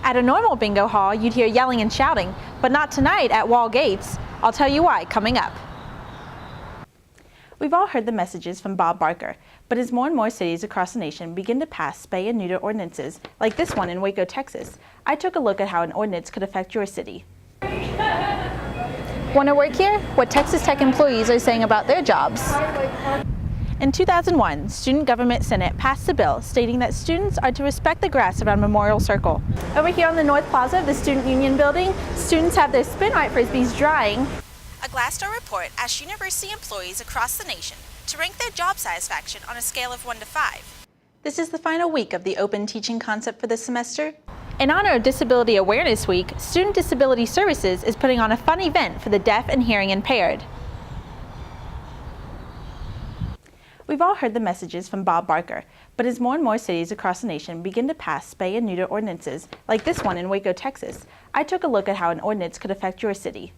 At a normal bingo hall, you'd hear yelling and shouting, but not tonight at Wall Gates. I'll tell you why coming up. We've all heard the messages from Bob Barker, but as more and more cities across the nation begin to pass spay and neuter ordinances, like this one in Waco, Texas, I took a look at how an ordinance could affect your city. Want to work here? What Texas Tech employees are saying about their jobs. In 2001, Student Government Senate passed a bill stating that students are to respect the grass around Memorial Circle. Over here on the North Plaza of the Student Union building, students have their spin-right frisbees drying. A Glassdoor report asked university employees across the nation to rank their job satisfaction on a scale of 1 to 5. This is the final week of the open teaching concept for this semester. In honor of Disability Awareness Week, Student Disability Services is putting on a fun event for the deaf and hearing impaired. We've all heard the messages from Bob Barker, but as more and more cities across the nation begin to pass spay and neuter ordinances, like this one in Waco, Texas, I took a look at how an ordinance could affect your city.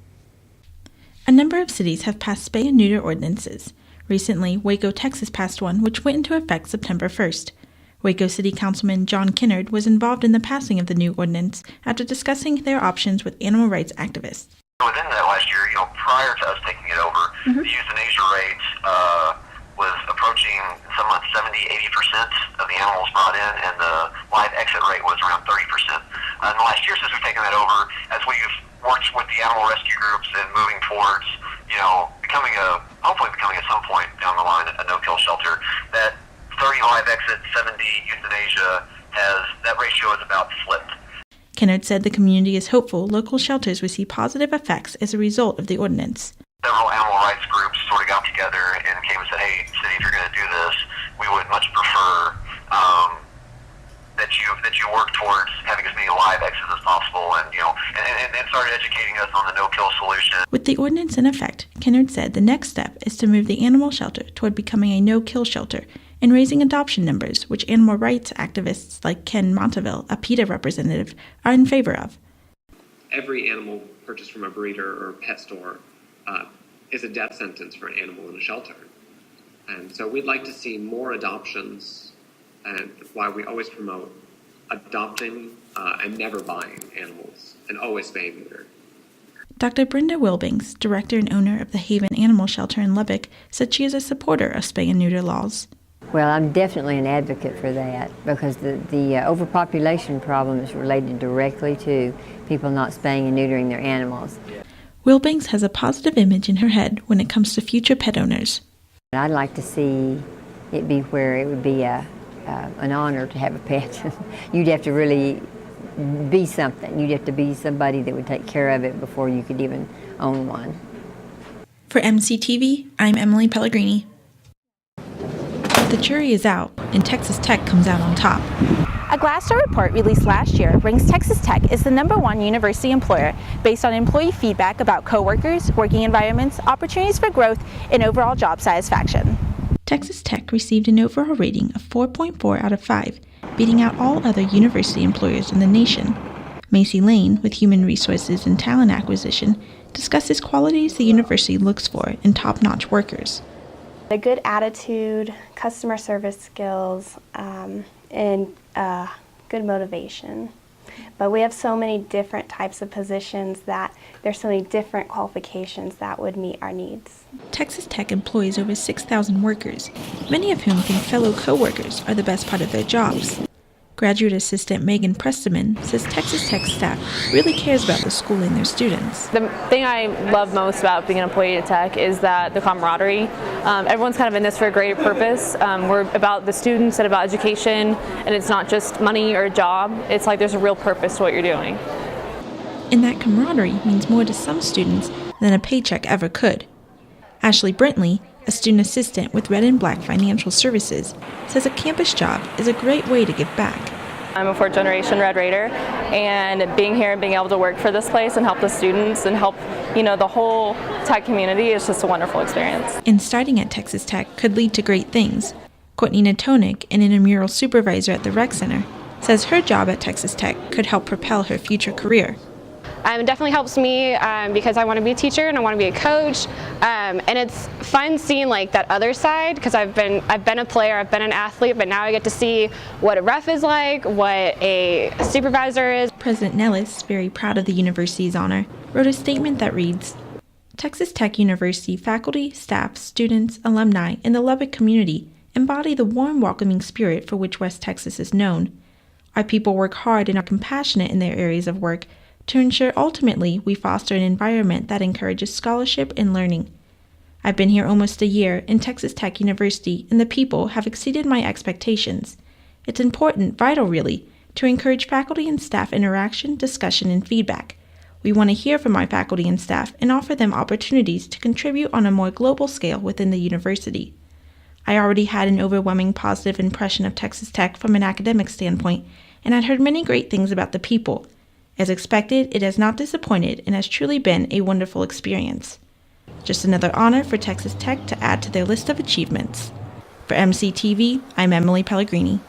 A number of cities have passed spay and neuter ordinances. Recently, Waco, Texas passed one which went into effect September 1st. Waco City Councilman John Kinnard was involved in the passing of the new ordinance after discussing their options with animal rights activists. Within that last year, prior to us taking it over, the euthanasia rate was approaching some months 70-80% of the animals brought in, and the live exit rate was around 30%. In the last year since we've taken that over, as we've worked with the animal rescue groups and moving towards, hopefully becoming at some point down the line a no-kill shelter, that 30 live exit, 70 euthanasia that ratio is about flipped. Kennard said the community is hopeful local shelters will see positive effects as a result of the ordinance. Several animal rights groups sort of got together and came and said, hey, city, if you're going to do this, we would much prefer that you work towards having as many live exits as possible, and started educating us on the no-kill solution. With the ordinance in effect, Kennard said the next step is to move the animal shelter toward becoming a no-kill shelter and raising adoption numbers, which animal rights activists like Ken Monteville, a PETA representative, are in favor of. Every animal purchased from a breeder or pet store is a death sentence for an animal in a shelter. And so we'd like to see more adoptions, and why we always promote adopting and never buying animals, and always spay and neuter. Dr. Brenda Wilbings, director and owner of the Haven Animal Shelter in Lubbock, said she is a supporter of spay and neuter laws. Well, I'm definitely an advocate for that, because the overpopulation problem is related directly to people not spaying and neutering their animals. Wilbings has a positive image in her head when it comes to future pet owners. I'd like to see it be where it would be an honor to have a pet. You'd have to really be something. You'd have to be somebody that would take care of it before you could even own one. For MCTV, I'm Emily Pellegrini. The jury is out, and Texas Tech comes out on top. A Glassdoor report released last year ranks Texas Tech as the #1 university employer based on employee feedback about coworkers, working environments, opportunities for growth, and overall job satisfaction. Texas Tech received an overall rating of 4.4 out of 5, beating out all other university employers in the nation. Macy Lane, with Human Resources and Talent Acquisition, discusses qualities the university looks for in top-notch workers. A good attitude, customer service skills, and good motivation. But we have so many different types of positions that there's so many different qualifications that would meet our needs. Texas Tech employs over 6,000 workers, many of whom think fellow co-workers are the best part of their jobs. Graduate Assistant Megan Presteman says Texas Tech staff really cares about the school and their students. The thing I love most about being an employee at Tech is that the camaraderie. Everyone's kind of in this for a greater purpose. We're about the students and about education, and it's not just money or a job. It's like there's a real purpose to what you're doing. And that camaraderie means more to some students than a paycheck ever could. Ashley Brentley, a student assistant with Red and Black Financial Services, says a campus job is a great way to give back. I'm a fourth-generation Red Raider, and being here and being able to work for this place and help the students and help, the whole Tech community is just a wonderful experience. And starting at Texas Tech could lead to great things. Courtney Natonik, an intramural supervisor at the Rec Center, says her job at Texas Tech could help propel her future career. It definitely helps me because I want to be a teacher and I want to be a coach, and it's fun seeing like that other side, because I've been a player, I've been an athlete, but now I get to see what a ref is like, what a supervisor is. President Nellis, very proud of the university's honor, wrote a statement that reads, "Texas Tech University faculty, staff, students, alumni, and the Lubbock community embody the warm, welcoming spirit for which West Texas is known. Our people work hard and are compassionate in their areas of work to ensure ultimately we foster an environment that encourages scholarship and learning. I've been here almost a year, and Texas Tech University and the people have exceeded my expectations. It's important, vital really, to encourage faculty and staff interaction, discussion, and feedback. We want to hear from our faculty and staff and offer them opportunities to contribute on a more global scale within the university. I already had an overwhelming positive impression of Texas Tech from an academic standpoint, and I'd heard many great things about the people. As expected, it has not disappointed and has truly been a wonderful experience. Just another honor for Texas Tech to add to their list of achievements." For MCTV, I'm Emily Pellegrini.